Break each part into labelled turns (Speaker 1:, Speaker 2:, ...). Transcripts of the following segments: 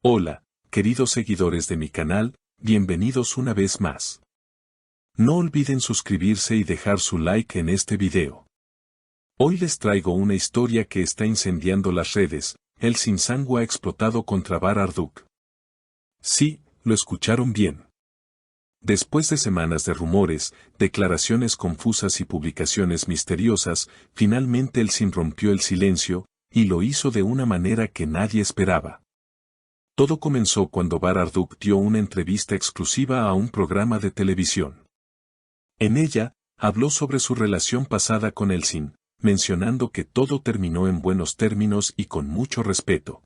Speaker 1: Hola, queridos seguidores de mi canal, bienvenidos una vez más. No olviden suscribirse y dejar su like en este video. Hoy les traigo una historia que está incendiando las redes. El Sinsangu ha explotado contra Bar Arduk. Sí, lo escucharon bien. Después de semanas de rumores, declaraciones confusas y publicaciones misteriosas, finalmente el Sin rompió el silencio, y lo hizo de una manera que nadie esperaba. Todo comenzó cuando Bar Arduk dio una entrevista exclusiva a un programa de televisión. En ella, habló sobre su relación pasada con el Sin, mencionando que todo terminó en buenos términos y con mucho respeto.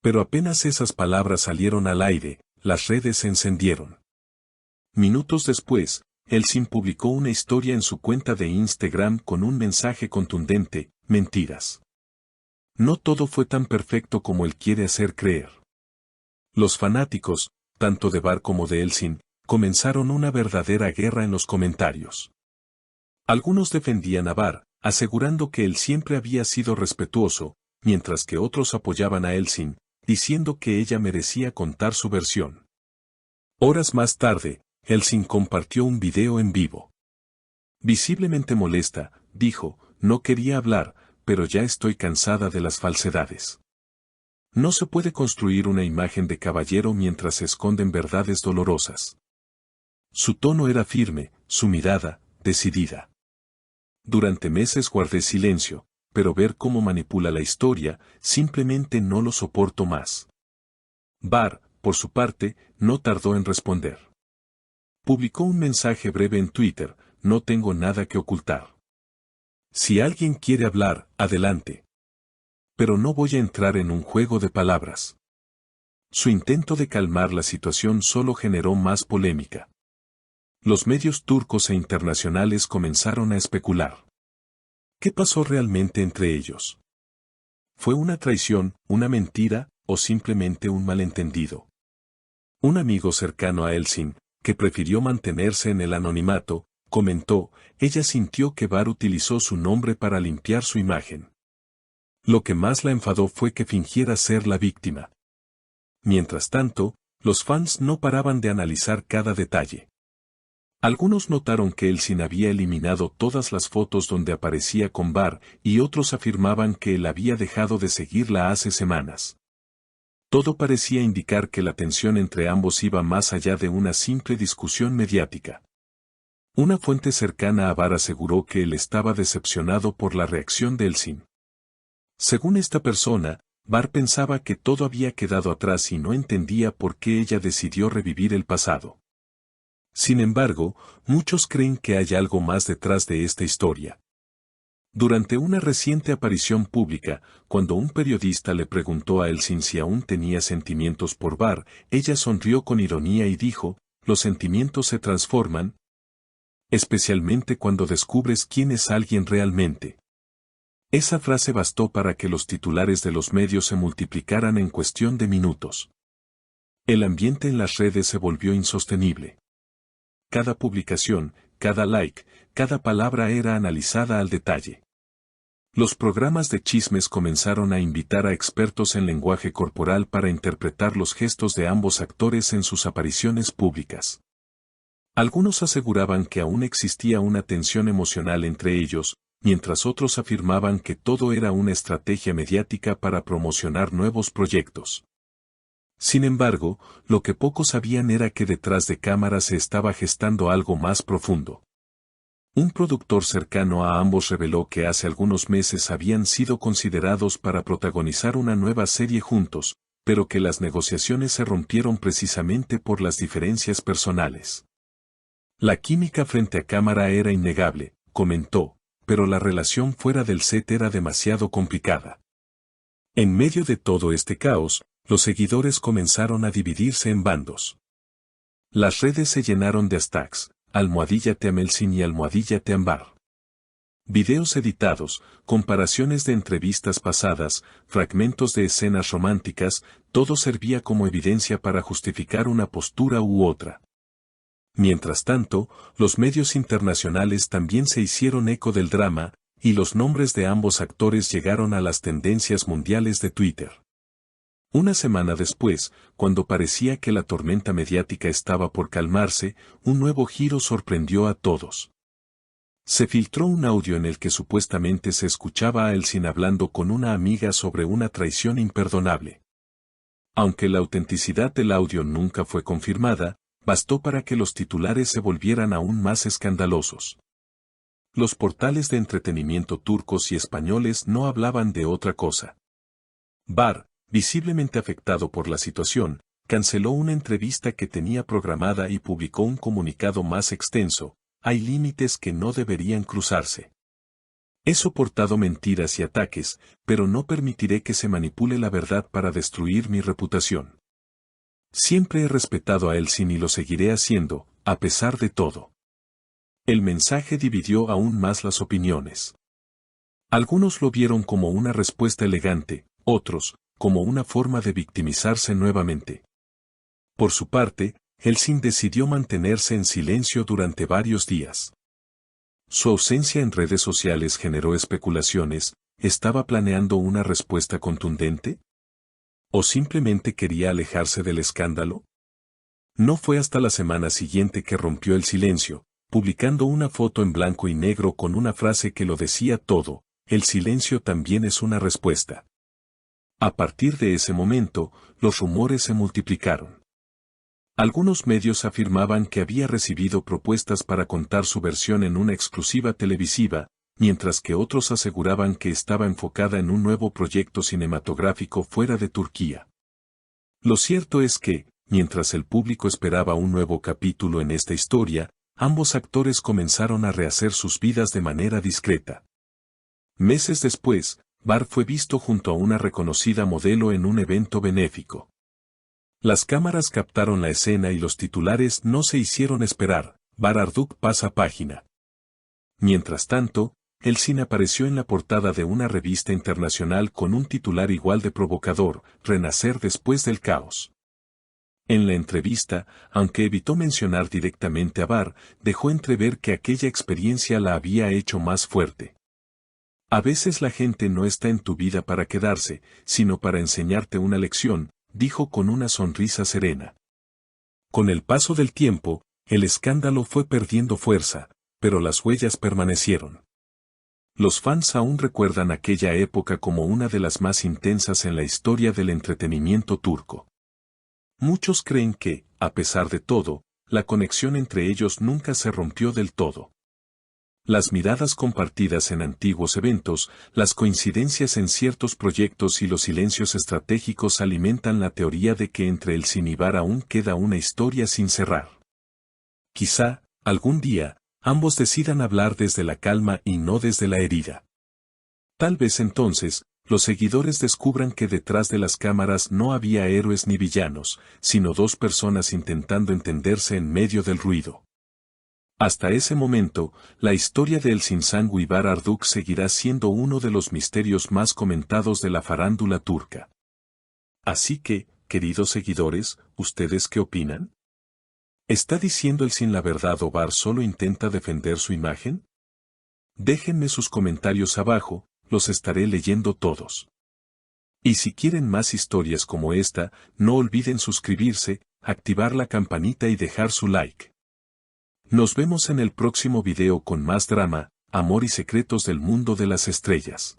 Speaker 1: Pero apenas esas palabras salieron al aire, las redes se encendieron. Minutos después, el Sin publicó una historia en su cuenta de Instagram con un mensaje contundente: mentiras. No todo fue tan perfecto como él quiere hacer creer. Los fanáticos, tanto de Bar como de El Sin, comenzaron una verdadera guerra en los comentarios. Algunos defendían a Bar, asegurando que él siempre había sido respetuoso, mientras que otros apoyaban a El Sin, diciendo que ella merecía contar su versión. Horas más tarde, El Sin compartió un video en vivo. Visiblemente molesta, dijo: no quería hablar, pero ya estoy cansada de las falsedades. No se puede construir una imagen de caballero mientras se esconden verdades dolorosas. Su tono era firme, su mirada, decidida. Durante meses guardé silencio, pero ver cómo manipula la historia, simplemente no lo soporto más. Bar, por su parte, no tardó en responder. Publicó un mensaje breve en Twitter: no tengo nada que ocultar. Si alguien quiere hablar, adelante. Pero no voy a entrar en un juego de palabras. Su intento de calmar la situación solo generó más polémica. Los medios turcos e internacionales comenzaron a especular. ¿Qué pasó realmente entre ellos? ¿Fue una traición, una mentira, o simplemente un malentendido? Un amigo cercano a El Sin, que prefirió mantenerse en el anonimato, comentó: ella sintió que Bar utilizó su nombre para limpiar su imagen. Lo que más la enfadó fue que fingiera ser la víctima. Mientras tanto, los fans no paraban de analizar cada detalle. Algunos notaron que El Sin había eliminado todas las fotos donde aparecía con Bar, y otros afirmaban que él había dejado de seguirla hace semanas. Todo parecía indicar que la tensión entre ambos iba más allá de una simple discusión mediática. Una fuente cercana a Bar aseguró que él estaba decepcionado por la reacción de El Sin. Según esta persona, Bar pensaba que todo había quedado atrás y no entendía por qué ella decidió revivir el pasado. Sin embargo, muchos creen que hay algo más detrás de esta historia. Durante una reciente aparición pública, cuando un periodista le preguntó a El Sin si aún tenía sentimientos por Bar, ella sonrió con ironía y dijo: los sentimientos se transforman, especialmente cuando descubres quién es alguien realmente. Esa frase bastó para que los titulares de los medios se multiplicaran en cuestión de minutos. El ambiente en las redes se volvió insostenible. Cada publicación, cada like, cada palabra era analizada al detalle. Los programas de chismes comenzaron a invitar a expertos en lenguaje corporal para interpretar los gestos de ambos actores en sus apariciones públicas. Algunos aseguraban que aún existía una tensión emocional entre ellos, mientras otros afirmaban que todo era una estrategia mediática para promocionar nuevos proyectos. Sin embargo, lo que pocos sabían era que detrás de cámaras se estaba gestando algo más profundo. Un productor cercano a ambos reveló que hace algunos meses habían sido considerados para protagonizar una nueva serie juntos, pero que las negociaciones se rompieron precisamente por las diferencias personales. La química frente a cámara era innegable, comentó, pero la relación fuera del set era demasiado complicada. En medio de todo este caos, los seguidores comenzaron a dividirse en bandos. Las redes se llenaron de hashtags: #Team El Sin y #Team Bar. Videos editados, comparaciones de entrevistas pasadas, fragmentos de escenas románticas, todo servía como evidencia para justificar una postura u otra. Mientras tanto, los medios internacionales también se hicieron eco del drama, y los nombres de ambos actores llegaron a las tendencias mundiales de Twitter. Una semana después, cuando parecía que la tormenta mediática estaba por calmarse, un nuevo giro sorprendió a todos. Se filtró un audio en el que supuestamente se escuchaba a Elsin hablando con una amiga sobre una traición imperdonable. Aunque la autenticidad del audio nunca fue confirmada, bastó para que los titulares se volvieran aún más escandalosos. Los portales de entretenimiento turcos y españoles no hablaban de otra cosa. Bar, visiblemente afectado por la situación, canceló una entrevista que tenía programada y publicó un comunicado más extenso: hay límites que no deberían cruzarse. He soportado mentiras y ataques, pero no permitiré que se manipule la verdad para destruir mi reputación. Siempre he respetado a Elsin y lo seguiré haciendo, a pesar de todo. El mensaje dividió aún más las opiniones. Algunos lo vieron como una respuesta elegante, otros, como una forma de victimizarse nuevamente. Por su parte, Elsin decidió mantenerse en silencio durante varios días. Su ausencia en redes sociales generó especulaciones. ¿Estaba planeando una respuesta contundente? ¿O simplemente quería alejarse del escándalo? No fue hasta la semana siguiente que rompió el silencio, publicando una foto en blanco y negro con una frase que lo decía todo: el silencio también es una respuesta. A partir de ese momento, los rumores se multiplicaron. Algunos medios afirmaban que había recibido propuestas para contar su versión en una exclusiva televisiva, mientras que otros aseguraban que estaba enfocada en un nuevo proyecto cinematográfico fuera de Turquía. Lo cierto es que, mientras el público esperaba un nuevo capítulo en esta historia, ambos actores comenzaron a rehacer sus vidas de manera discreta. Meses después, Bar fue visto junto a una reconocida modelo en un evento benéfico. Las cámaras captaron la escena y los titulares no se hicieron esperar: Bar Arduc pasa página. Mientras tanto, Elsin apareció en la portada de una revista internacional con un titular igual de provocador: Renacer después del caos. En la entrevista, aunque evitó mencionar directamente a Bar, dejó entrever que aquella experiencia la había hecho más fuerte. A veces la gente no está en tu vida para quedarse, sino para enseñarte una lección, dijo con una sonrisa serena. Con el paso del tiempo, el escándalo fue perdiendo fuerza, pero las huellas permanecieron. Los fans aún recuerdan aquella época como una de las más intensas en la historia del entretenimiento turco. Muchos creen que, a pesar de todo, la conexión entre ellos nunca se rompió del todo. Las miradas compartidas en antiguos eventos, las coincidencias en ciertos proyectos y los silencios estratégicos alimentan la teoría de que entre Elsin y Bar aún queda una historia sin cerrar. Quizá, algún día, ambos decidan hablar desde la calma y no desde la herida. Tal vez entonces, los seguidores descubran que detrás de las cámaras no había héroes ni villanos, sino dos personas intentando entenderse en medio del ruido. Hasta ese momento, la historia de Elsin Sangu y Bar Arduc seguirá siendo uno de los misterios más comentados de la farándula turca. Así que, queridos seguidores, ¿ustedes qué opinan? ¿Está diciendo Elsin la verdad o Bar solo intenta defender su imagen? Déjenme sus comentarios abajo, los estaré leyendo todos. Y si quieren más historias como esta, no olviden suscribirse, activar la campanita y dejar su like. Nos vemos en el próximo video con más drama, amor y secretos del mundo de las estrellas.